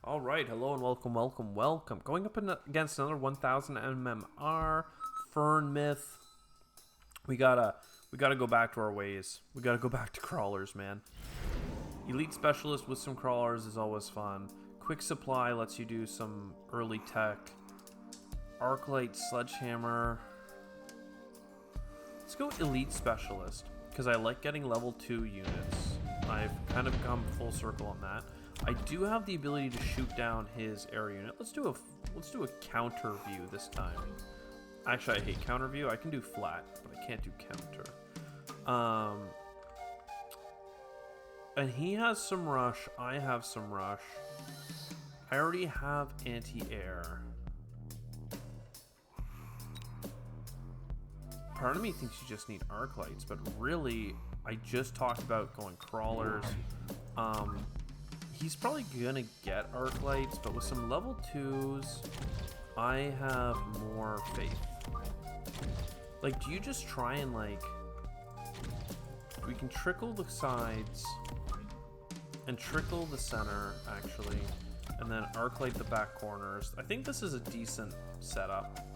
All right, hello and welcome. Going up against another 1000 MMR Fern Myth. We gotta go back to our ways. We gotta go back to crawlers, man. Elite Specialist with some crawlers is always fun. Quick Supply lets you do some early tech. Arclight Sledgehammer. Let's go Elite Specialist, because I like getting level 2 units. I've kind of come full circle on that. I do have the ability to shoot down his air unit. Let's do a counter view this time. Actually, I hate counter view. I can do flat, but I can't do counter. And he has some rush. I have some rush. I already have anti-air. Part of me thinks you just need arc lights, but really, I just talked about going crawlers. He's probably gonna get arc lights, but with some level 2s, I have more faith. Like, do you just try and, like, we can trickle the sides and trickle the center, actually, and then arc light the back corners. I think this is a decent setup.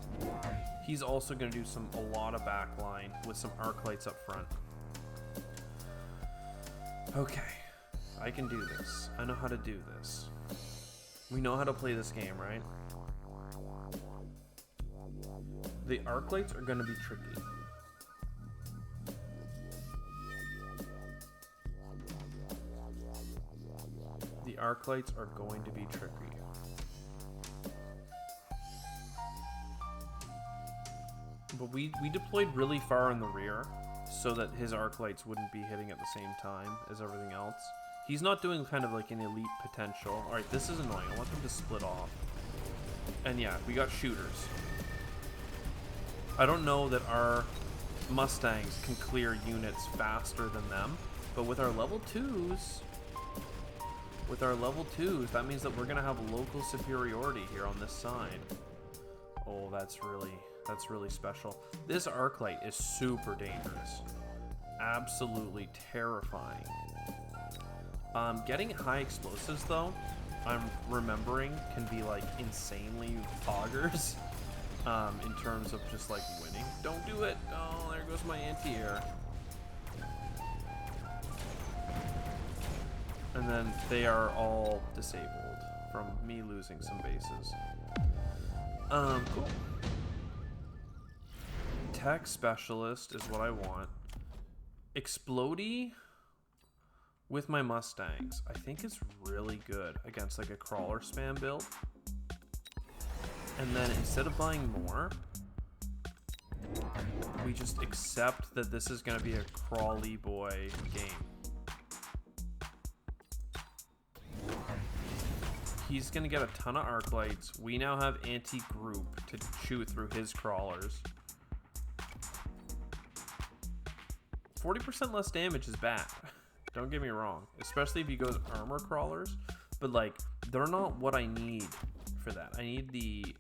He's also gonna do a lot of backline with some arc lights up front. Okay. I can do this. I know how to do this. We know how to play this game, right? The arc lights are going to be tricky. The arc lights are going to be tricky. But we deployed really far in the rear so that his arc lights wouldn't be hitting at the same time as everything else. He's not doing kind of like an elite potential. Alright, this is annoying. I want them to split off. And yeah, we got shooters. I don't know that our Mustangs can clear units faster than them, but with our level 2s, that means that we're going to have local superiority here on this side. Oh, that's really special. This arc light is super dangerous. Absolutely terrifying. Getting high explosives, though, I'm remembering, can be, like, insanely poggers in terms of just, like, winning. Don't do it! Oh, there goes my anti-air. And then they are all disabled from me losing some bases. Cool. Tech Specialist is what I want. Explodey with my Mustangs, I think it's really good against like a crawler spam build. And then instead of buying more, we just accept that this is going to be a crawly boy game. He's going to get a ton of arc lights. We now have anti-group to shoot through his crawlers. 40% less damage is bad. Don't get me wrong, especially if he goes armor crawlers, but like they're not what I need for that. I need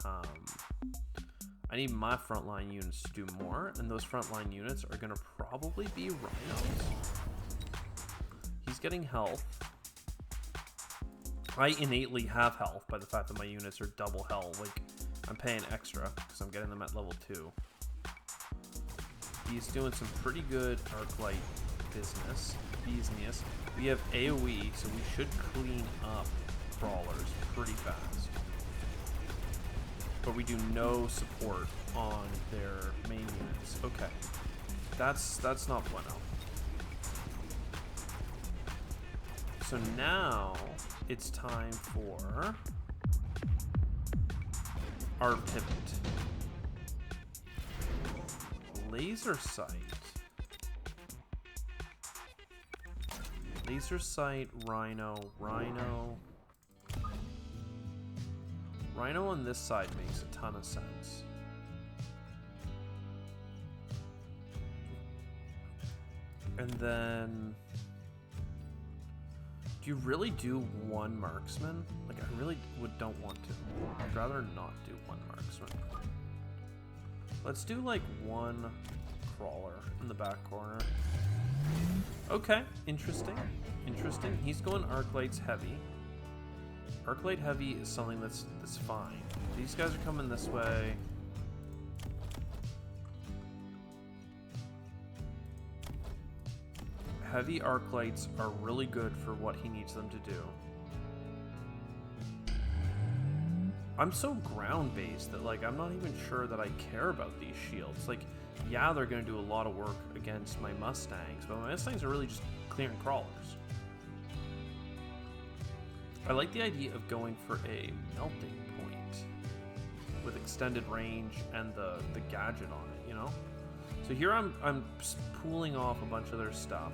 I need my frontline units to do more, and those frontline units are gonna probably be rhinos. He's getting health. I innately have health by the fact that my units are double health. Like, I'm paying extra because I'm getting them at level 2. He's doing some pretty good arc light business. We have AoE, so we should clean up crawlers pretty fast. But we do no support on their main units. Okay. That's not bueno. So now it's time for our pivot. Laser sight. Laser sight, Rhino. Rhino on this side makes a ton of sense. And then, do you really do one marksman? Like, I really don't want to. I'd rather not do one marksman. Let's do like one crawler in the back corner. Okay, interesting. He's going arc lights heavy. Arc Light Heavy is something that's fine. These guys are coming this way. Heavy arc lights are really good for what he needs them to do. I'm so ground-based that, like, I'm not even sure that I care about these shields. Like, yeah, they're going to do a lot of work against my Mustangs, but my Mustangs are really just clearing crawlers. I like the idea of going for a melting point with extended range and the gadget on it, you know? So here I'm pulling off a bunch of their stuff.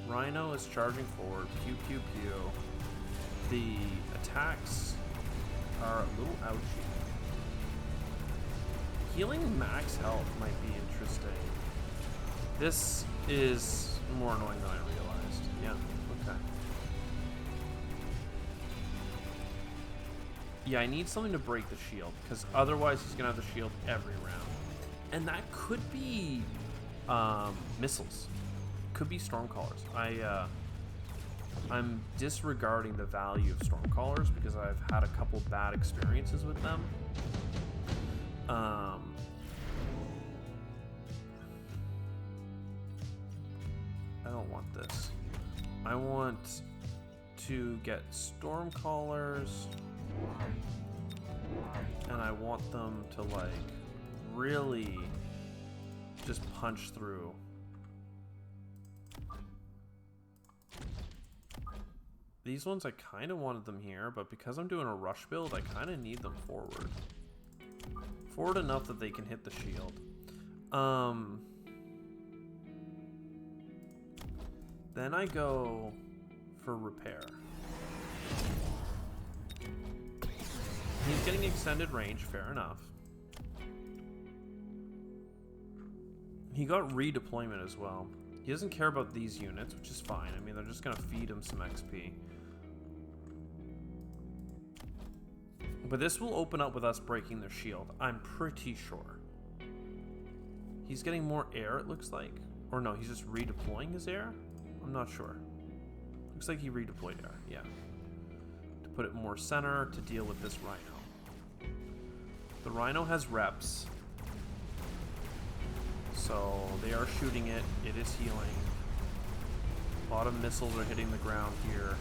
Rhino is charging forward. Pew, pew, pew. The attacks are a little ouchy. Healing max health might be interesting. This is more annoying than I realized. Yeah, okay. Yeah, I need something to break the shield, because otherwise he's going to have the shield every round. And that could be missiles. Could be Stormcallers. I'm disregarding the value of Stormcallers because I've had a couple bad experiences with them. I don't want this. I want to get Stormcallers, and I want them to, like, really just punch through. These ones, I kind of wanted them here, but because I'm doing a rush build, I kind of need them forward. Forward enough that they can hit the shield. Then I go for repair. He's getting extended range, fair enough. He got redeployment as well. He doesn't care about these units, which is fine. I mean, they're just gonna feed him some XP. But this will open up with us breaking their shield, I'm pretty sure. He's getting more air, it looks like. Or no, he's just redeploying his air? I'm not sure. Looks like he redeployed air, yeah. To put it more center to deal with this Rhino. The Rhino has reps. So they are shooting it. It is healing. A lot of missiles are hitting the ground here.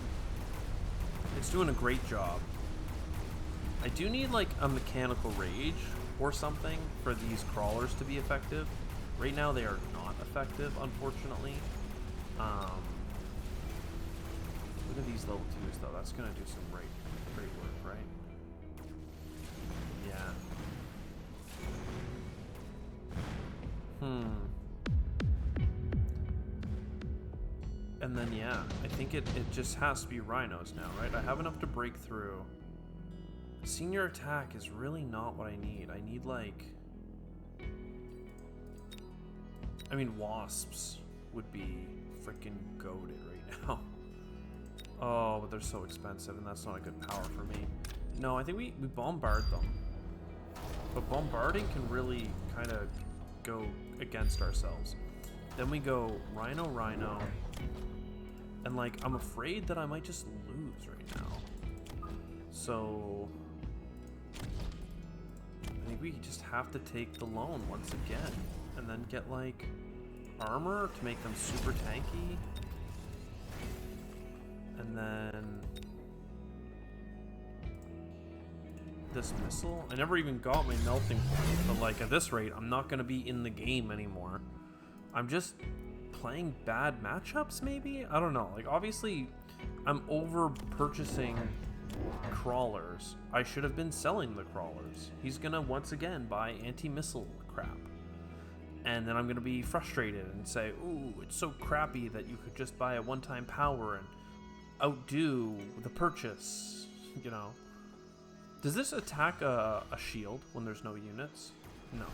It's doing a great job. I do need like a mechanical rage or something for these crawlers to be effective. Right now they are not effective, unfortunately. Look at these level 2s though. That's gonna do some great work, right? Yeah. And then, yeah, I think it just has to be rhinos now, right? I have enough to break through. Senior attack is really not what I need. I need, like... I mean, wasps would be freaking goated right now. Oh, but they're so expensive, and that's not a good power for me. No, I think we bombard them. But bombarding can really kind of go against ourselves. Then we go Rhino, Rhino. And, like, I'm afraid that I might just lose right now. So... I think we just have to take the loan once again. And then get, like, armor to make them super tanky. And then... this missile. I never even got my melting point, but, like, at this rate, I'm not going to be in the game anymore. I'm just playing bad matchups, maybe? I don't know. Like, obviously, I'm over purchasing crawlers. I should have been selling the crawlers. He's gonna once again buy anti-missile crap. And then I'm gonna be frustrated and say, ooh, it's so crappy that you could just buy a one-time power and outdo the purchase, you know. Does this attack a shield when there's no units? No.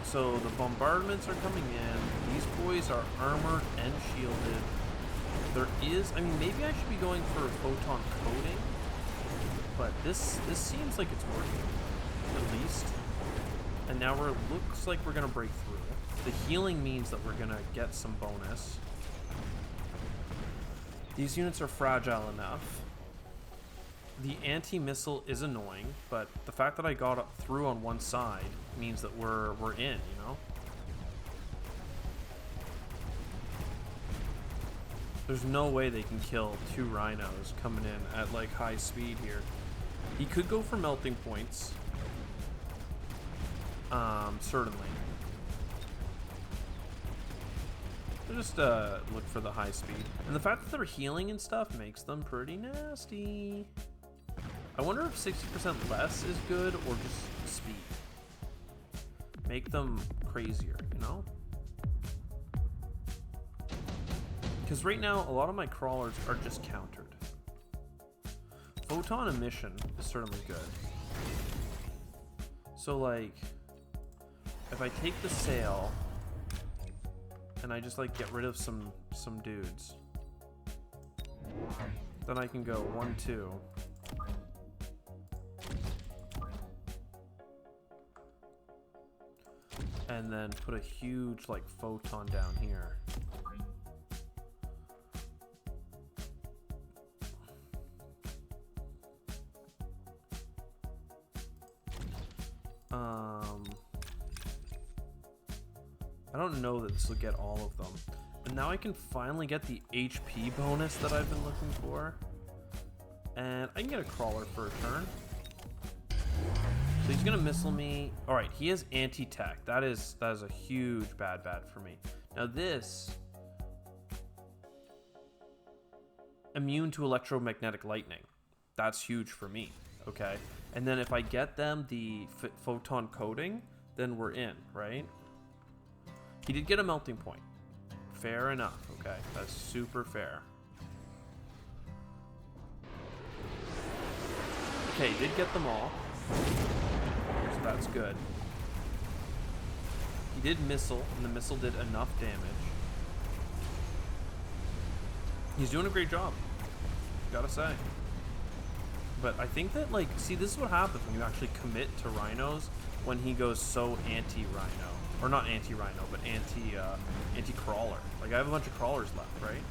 So the bombardments are coming in. These boys are armored and shielded. There is, I mean, maybe I should be going for photon coating, but this seems like it's working, at least. And now it looks like we're gonna break through. The healing means that we're gonna get some bonus. These units are fragile enough. The anti-missile is annoying, but the fact that I got up through on one side means that we're in, you know? There's no way they can kill 2 rhinos coming in at like high speed here. He could go for melting points. Certainly. Just look for the high speed. And the fact that they're healing and stuff makes them pretty nasty. I wonder if 60% less is good or just speed. Make them crazier, you know? Because right now, a lot of my crawlers are just countered. Photon emission is certainly good. So like, if I take the sail and I just like get rid of some dudes, then I can go 1, 2. And then put a huge like photon down here. I don't know that this will get all of them. And now I can finally get the HP bonus that I've been looking for. And I can get a crawler for a turn. So he's gonna missile me. Alright, he has anti-tech. That is a huge bad for me. Now this, immune to electromagnetic lightning. That's huge for me, okay? And then if I get them the photon coating, then we're in, right? He did get a melting point. Fair enough, okay? That's super fair. Okay, he did get them all. So that's good. He did missile, and the missile did enough damage. He's doing a great job, gotta say. But I think that, like, see, this is what happens when you actually commit to rhinos when he goes so anti-rhino. Or not anti-rhino, but anti-crawler. Like, I have a bunch of crawlers left, right?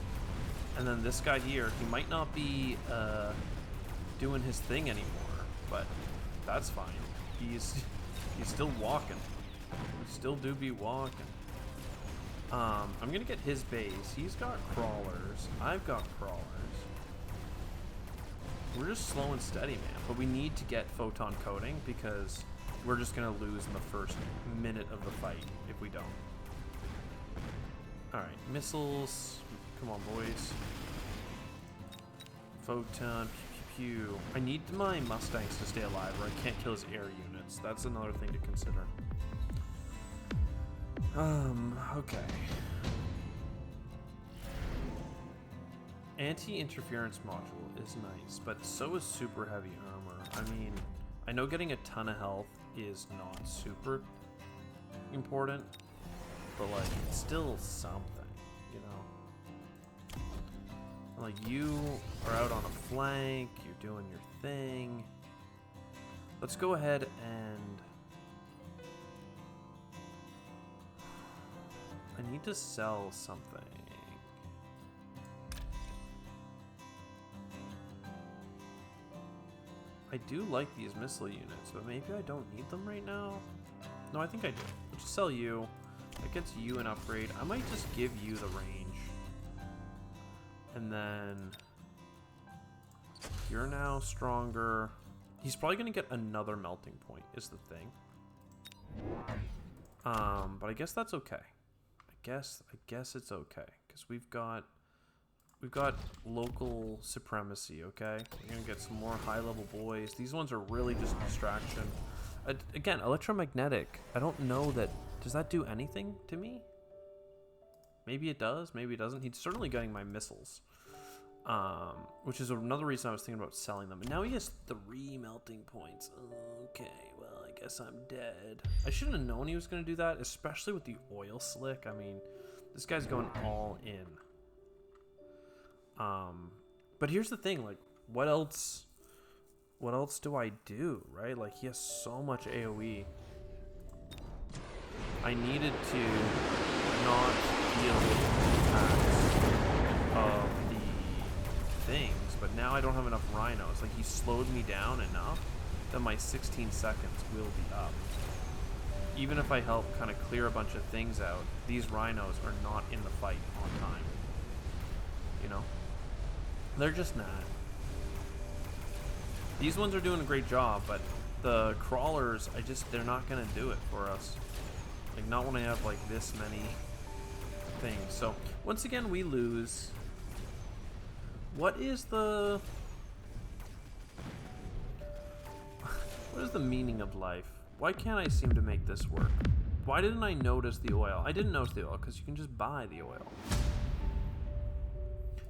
And then this guy here, he might not be doing his thing anymore, but that's fine. He's still walking. We still do be walking. I'm gonna get his base. He's got crawlers. I've got crawlers. We're just slow and steady, man. But we need to get photon coating because we're just gonna lose in the first minute of the fight if we don't. Alright, missiles. Come on, boys. Photon, pew, pew, pew. I need my Mustangs to stay alive or I can't kill his air units. That's another thing to consider. Okay. Anti-interference module is nice, but so is super heavy armor. I mean, I know getting a ton of health is not super important, but like, it's still something, you know? Like, you are out on a flank, you're doing your thing. Let's go ahead and... I need to sell something. I do like these missile units, but maybe I don't need them right now. No, I think I do. I'll just sell you. That gets you an upgrade. I might just give you the range. And then you're now stronger. He's probably gonna get another melting point is the thing. But I guess that's okay. I guess it's okay because we've got local supremacy, okay? We're gonna get some more high-level boys. These ones are really just a distraction. Again, electromagnetic. I don't know that... Does that do anything to me? Maybe it does, maybe it doesn't. He's certainly getting my missiles. Which is another reason I was thinking about selling them. And now he has 3 melting points. Okay, well, I guess I'm dead. I shouldn't have known he was gonna do that, especially with the oil slick. I mean, this guy's going all in. But here's the thing, like, what else do I do, right? Like, he has so much AoE. I needed to not deal with the impacts of things, but now I don't have enough rhinos. Like, he slowed me down enough that my 16 seconds will be up. Even if I help kind of clear a bunch of things out, these rhinos are not in the fight on time. You know? They're just not. These ones are doing a great job, but the crawlers, they're not going to do it for us. Like, not when I have, like, this many things. So, once again, we lose. What is the meaning of life? Why can't I seem to make this work? Why didn't I notice the oil? I didn't notice the oil because you can just buy the oil.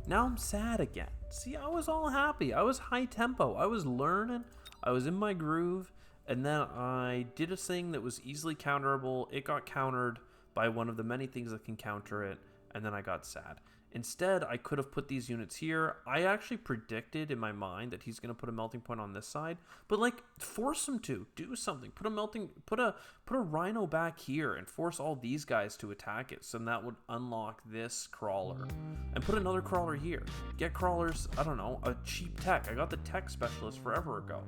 Now I'm sad again. See, I was all happy. I was high tempo. I was learning. I was in my groove. And then I did a thing that was easily counterable. It got countered by one of the many things that can counter it. And then I got sad. Instead, I could have put these units here. I actually predicted in my mind that he's going to put a melting point on this side, but like, force him to do something. Put a rhino back here and force all these guys to attack it. So that would unlock this crawler, and put another crawler here. Get crawlers. I don't know, a cheap tech. I got the tech specialist forever ago,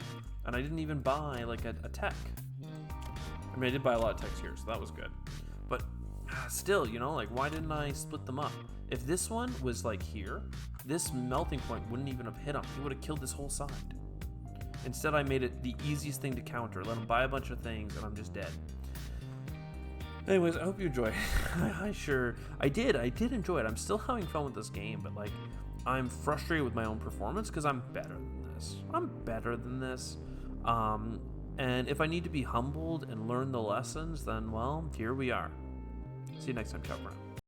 and I didn't even buy like a tech. I mean, I did buy a lot of techs here, so that was good. But still, you know, like, why didn't I split them up? If this one was like here, this melting point wouldn't even have hit him. He would have killed this whole side. Instead, I made it the easiest thing to counter. Let him buy a bunch of things, and I'm just dead. Anyways, I hope you enjoy. I did enjoy it. I'm still having fun with this game, but like, I'm frustrated with my own performance because I'm better than this. And if I need to be humbled and learn the lessons, then, well, here we are. See you next time, Chuck.